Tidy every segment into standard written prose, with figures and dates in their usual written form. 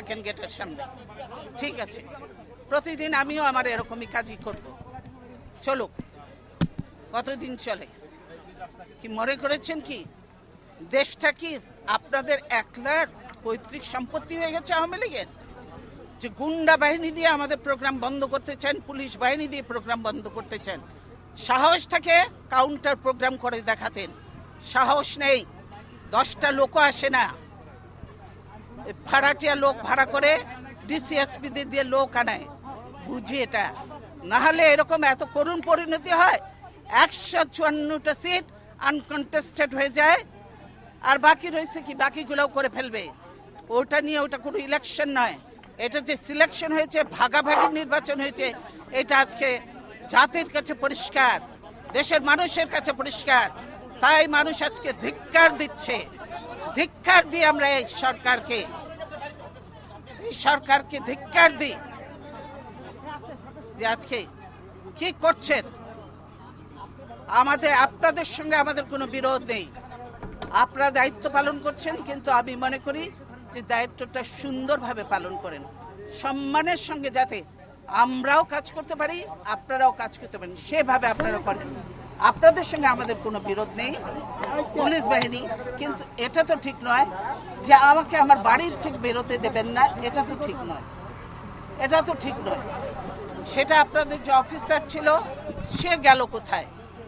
থাকেন গেটের সামনে, ঠিক আছে, প্রতিদিন আমিও আমার এরকমই কাজই করব, চলুক। কতদিন চলে? কি মনে করেছেন কি দেশটা কি আপনাদের একলার পৈতৃক সম্পত্তি হয়ে গেছে আওয়ামী লীগের? যে গুন্ডা বাহিনী দিয়ে আমাদের প্রোগ্রাম বন্ধ করতে চান, পুলিশ বাহিনী দিয়ে প্রোগ্রাম বন্ধ করতে চান। সাহস থাকে কাউন্টার প্রোগ্রাম করে দেখাতেন, সাহস নেই। 10টা লোকও আসে না, ভাড়াটিয়া লোক ভাড়া করে ডিসিএসপি দিয়ে লোক আনায়, বুঝি এটা। না হলে এরকম এত করুণ পরিণতি হয়, 154টা সিট আনকন্টেস্টেড হয়ে যায়, আর বাকি রয়েছে কি, বাকিগুলোও করে ফেলবে। ওটা নিয়ে ওটা কোনো ইলেকশন নয়, এটা যে সিলেকশন হয়েছে, ভাগাভাগি নির্বাচন হয়েছে, এটা আজকে জাতির কাছে পরিষ্কার, দেশের মানুষের কাছে পরিষ্কার। তাই মানুষ আজকে ধিক্কার দিচ্ছে। ধিক্কার দিয়ে আমরা এই সরকারকে ধিক্কার দিই যে আজকে কি করছেন। আপনাদের সঙ্গে আমাদের কোনো বিরোধ নেই, আপনারা দায়িত্ব পালন করছেন, কিন্তু আমি মনে করি যে দায়িত্বটা সুন্দরভাবে পালন করেন, সম্মানের সঙ্গে, যাতে আমরাও কাজ করতে পারি, আপনারাও কাজ করতে পারেন, সেভাবে আপনারা করেন। আপনাদের সঙ্গে আমাদের কোনো বিরোধ নেই, পুলিশ বাহিনী, কিন্তু এটা তো ঠিক নয় যে আমাকে আমার বাড়ির থেকে বেরোতে দেবেন না, এটা তো ঠিক নয়, এটা তো ঠিক নয়। সেটা আপনাদের যে অফিসার ছিল সে গেল কোথায়?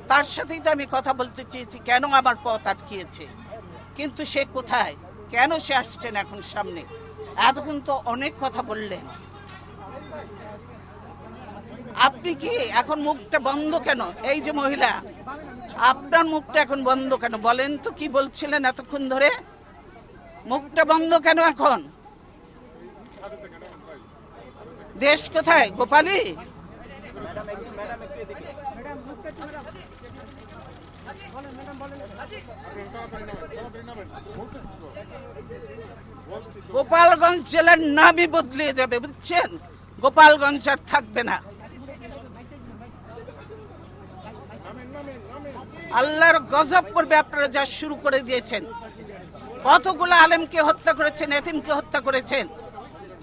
তার সাথেই তো আমি কথা বলতে চেয়েছি, কেন আমার পথ আটকিয়েছে, কিন্তু সে কোথায়, কেন সে আসছেন এখন সামনে? এতক্ষণ তো অনেক কথা বললেন, আপনি কি এখন মুখটা বন্ধ কেন? এই যে মহিলা, আপনার মুখটা এখন বন্ধ কেন বলেন তো? কি বলছিলেন এতক্ষণ ধরে? মুখটা বন্ধ কেন এখন? দেশ কোথায়? গোপালী, গোপালগঞ্জ জেলার নামই বদলে যাবে, বুঝছেন? গোপালগঞ্জ আর থাকবে না। আল্লাহর গজব পড়বে আপনারা যা শুরু করে দিয়েছেন। কতগুলো আলেমকে হত্যা করেছেন, এতিমকে হত্যা করেছেন,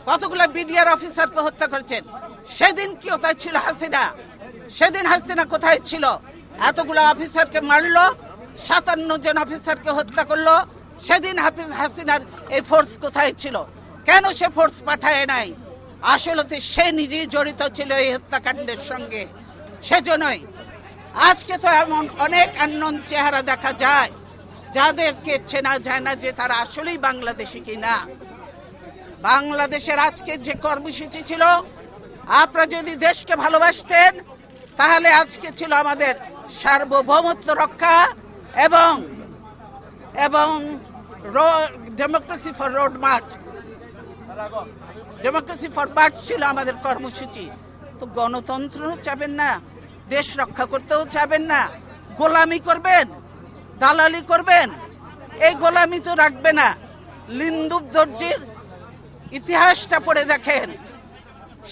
কতগুলো বিডিআর অফিসারকে হত্যা করেছেন। সেদিন কি কোথায় ছিল হাসিনা? সেদিন হাসিনা কোথায় ছিল? এতগুলো অফিসারকে মারলো, 57 জন অফিসারকে হত্যা করলো, সেদিন হাসিনার এই ফোর্স কোথায় ছিল? কেন সে ফোর্স পাঠায় নাই? আসলে সে নিজেই জড়িত ছিল এই হত্যাকাণ্ডের সঙ্গে, সেজন্যই আজকে তো এমন অনেক আননোন চেহারা দেখা যায় যাদেরকে চেনা যায় না যে তারা আসলেই বাংলাদেশি কিনা। বাংলাদেশের আজকে যে কর্মসূচি ছিল, আপনারা যদি দেশকে ভালোবাসতেন তাহলে আজকে ছিল আমাদের সার্বভৌমত্ব রক্ষা এবং democracy for road March, democracy for March ছিল আমাদের কর্মসূচি। তো গণতন্ত্র চাবেন না, দেশ রক্ষা করতেও চাবেন না, গোলামি করবেন, দালালি করবেন। এই গোলামি তো রাখবে না। লিন্দুব দর্জির ইতিহাসটা পড়ে দেখেন,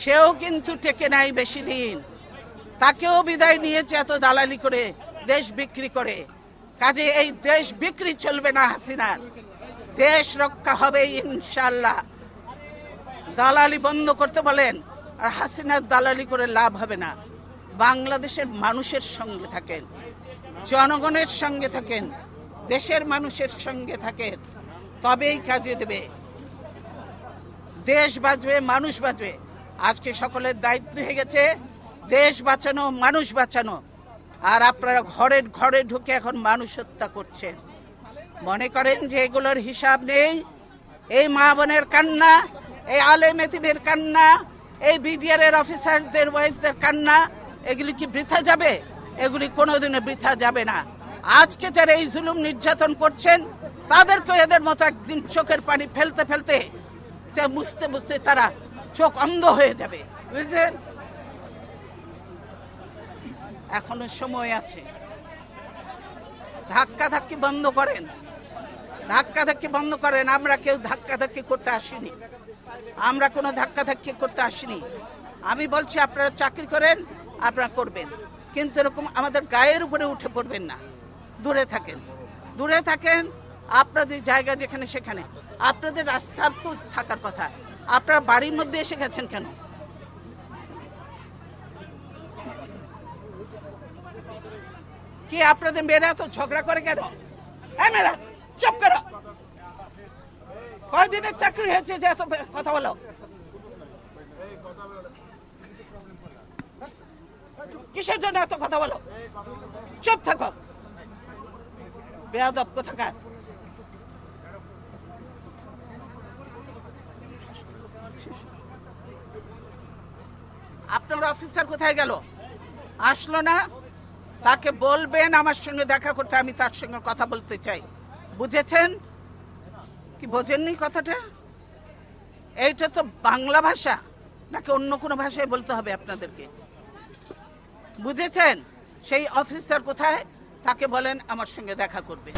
সেও কিন্তু টেকে নাই বেশি দিন, তাকেও বিদায় নিয়েছে এত দালালি করে, দেশ বিক্রি করে। কাজে এই দেশ বিক্রি চলবে না হাসিনার, দেশ রক্ষা হবে ইনশাআল্লাহ। দালালি বন্ধ করতে বলেন, আর হাসিনার দালালি করে লাভ হবে না। বাংলাদেশের মানুষের সঙ্গে থাকেন, জনগণের সঙ্গে থাকেন, দেশের মানুষের সঙ্গে থাকেন, তবেই কাজে দেবে। দেশ বাঁচবে, মানুষ বাঁচবে। আজকে সকলের দায়িত্ব হয়ে গেছে দেশ বাঁচানো, মানুষ বাঁচানো। আর আপনারা ঘরে ঘরে ঢুকে এখন মানুষ হত্যা করছেন, মনে করেন যে এগুলোর হিসাব নেই। এই মা বোনের কান্না, এই আলেম এতিমের কান্না, এই বিডিআর এর অফিসারদের ওয়াইফদের কান্না, এগুলি কি বৃথা যাবে? এগুলি কোনোদিনও বৃথা যাবে না। আজকে যারা এই জুলুম নির্যাতন করছেন তাদেরকে এদের মতো একদিন চোখের পানি ফেলতে ফেলতে, মুছতে মুছতে তারা চোখ অন্ধ হয়ে যাবে, বুঝলেন? এখনো সময় আছে, ধাক্কাধাক্কি বন্ধ করেন, ধাক্কাধাক্কি বন্ধ করেন। আমরা কেউ ধাক্কাধাক্কি করতে আসিনি, আমরা কোনো ধাক্কাধাক্কি করতে আসিনি। আমি বলছি আপনারা চাকরি করেন, আপনারা করবেন, কিন্তু এরকম আমাদের গায়ের উপরে উঠে পড়বেন না। দূরে থাকেন, দূরে থাকেন। আপনাদের জায়গা যেখানে সেখানে, আপনাদের রাস্তার তো থাকার কথা, আপনার বাড়ির মধ্যে এসে গেছেন কেন? কি আপনাদের মেয়েরা তো ঝগড়া করে কেন? হ্যাঁ মেয়েরা চুপ করো। কয়দিনের চাকরি হয়েছে যে এত কথা বলো? কিসের জন্য এত কথা বলো? চুপ থাকো, বেয়াদব কোথাকার। আপনার অফিসার কোথায় গেল? আসলো না? তাকে বলবেন আমার সঙ্গে দেখা করতে, আমি তার সঙ্গে কথা বলতে চাই। বুঝেছেন কি বোঝেননি কথাটা? এইটা তো বাংলা ভাষা নাকি অন্য কোনো ভাষায় বলতে হবে আপনাদেরকে? বুঝেছেন? সেই অফিসার কোথায়? তাকে বলেন আমার সঙ্গে দেখা করবে।